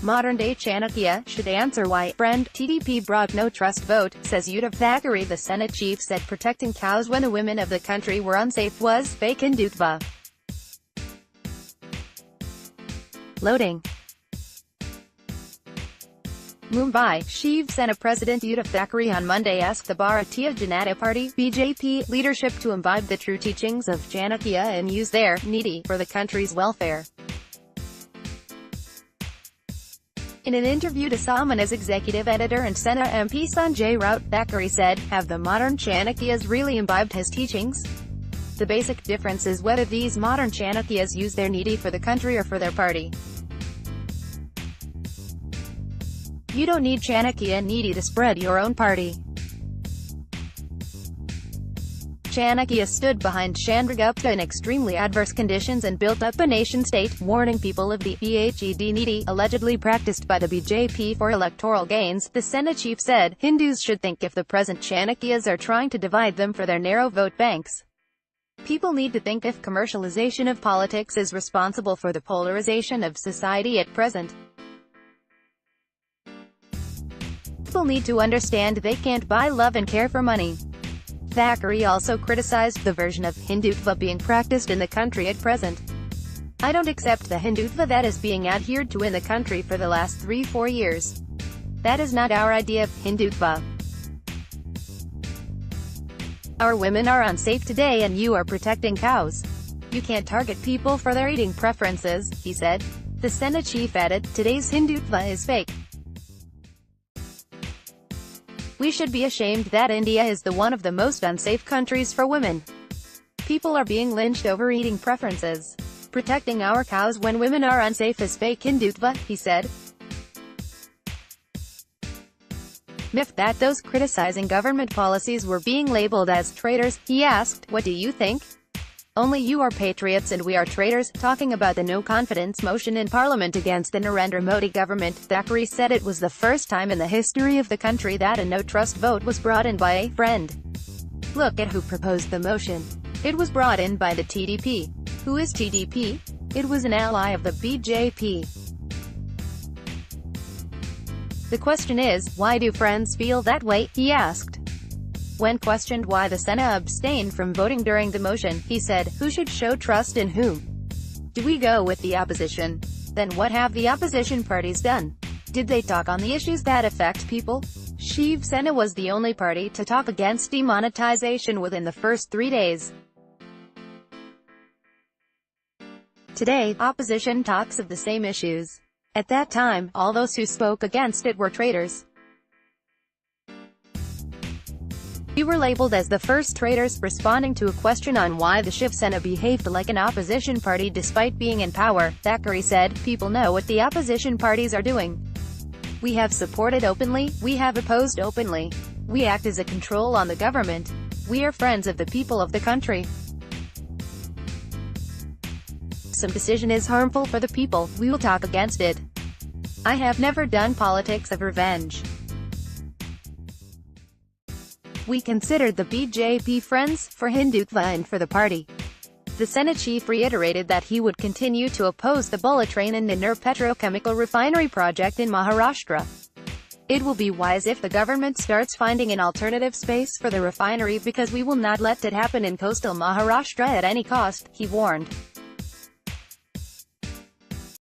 Modern-day Chanakya should answer why friend TDP brought no-trust vote, says Uddhav Thackeray. The Senate chief said protecting cows when the women of the country were unsafe was fake Hindutva. Loading. Mumbai, Shiv Sena President Uddhav Thackeray on Monday asked the Bharatiya Janata Party (BJP) leadership to imbibe the true teachings of Chanakya and use their needy for the country's welfare. In an interview to Saman's executive editor and Sena MP Sanjay Raut, Thackeray said, "Have the modern Chanakyas really imbibed his teachings? The basic difference is whether these modern Chanakyas use their needy for the country or for their party. You don't need Chanakya needy to spread your own party." Chanakya stood behind Chandragupta in extremely adverse conditions and built up a nation-state, warning people of the Bhed needy allegedly practiced by the BJP for electoral gains. The Senate chief said, Hindus should think if the present Chanakyas are trying to divide them for their narrow vote banks. People need to think if commercialization of politics is responsible for the polarization of society at present. People need to understand they can't buy love and care for money. Thackeray also criticized the version of Hindutva being practiced in the country at present. "I don't accept the Hindutva that is being adhered to in the country for the last 3-4 years. That is not our idea of Hindutva. Our women are unsafe today and you are protecting cows. You can't target people for their eating preferences," he said. The Senate chief added, "Today's Hindutva is fake. We should be ashamed that India is one of the most unsafe countries for women. People are being lynched over eating preferences. Protecting our cows when women are unsafe is fake Hindutva," he said. Myth that those criticizing government policies were being labeled as traitors. He asked, "What do you think? Only you are patriots and we are traitors." Talking about the no-confidence motion in Parliament against the Narendra Modi government, Thackeray said it was the first time in the history of the country that a no-trust vote was brought in by a friend. Look at who proposed the motion. It was brought in by the TDP. Who is TDP? It was an ally of the BJP. The question is, why do friends feel that way? He asked. When questioned why the Sena abstained from voting during the motion, he said, "Who should show trust in whom? Do we go with the opposition? Then what have the opposition parties done? Did they talk on the issues that affect people?" Shiv Sena was the only party to talk against demonetization within the first 3 days. Today, opposition talks of the same issues. At that time, all those who spoke against it were traitors. We were labeled as the first traitors. Responding to a question on why the Shiv Sena behaved like an opposition party despite being in power, Thackeray said, "People know what the opposition parties are doing. We have supported openly, we have opposed openly. We act as a control on the government. We are friends of the people of the country. Some decision is harmful for the people, we will talk against it. I have never done politics of revenge. We considered the BJP friends, for Hindutva and for the party." The Senate chief reiterated that he would continue to oppose the bullet train and Ninur petrochemical refinery project in Maharashtra. "It will be wise if the government starts finding an alternative space for the refinery because we will not let it happen in coastal Maharashtra at any cost," he warned.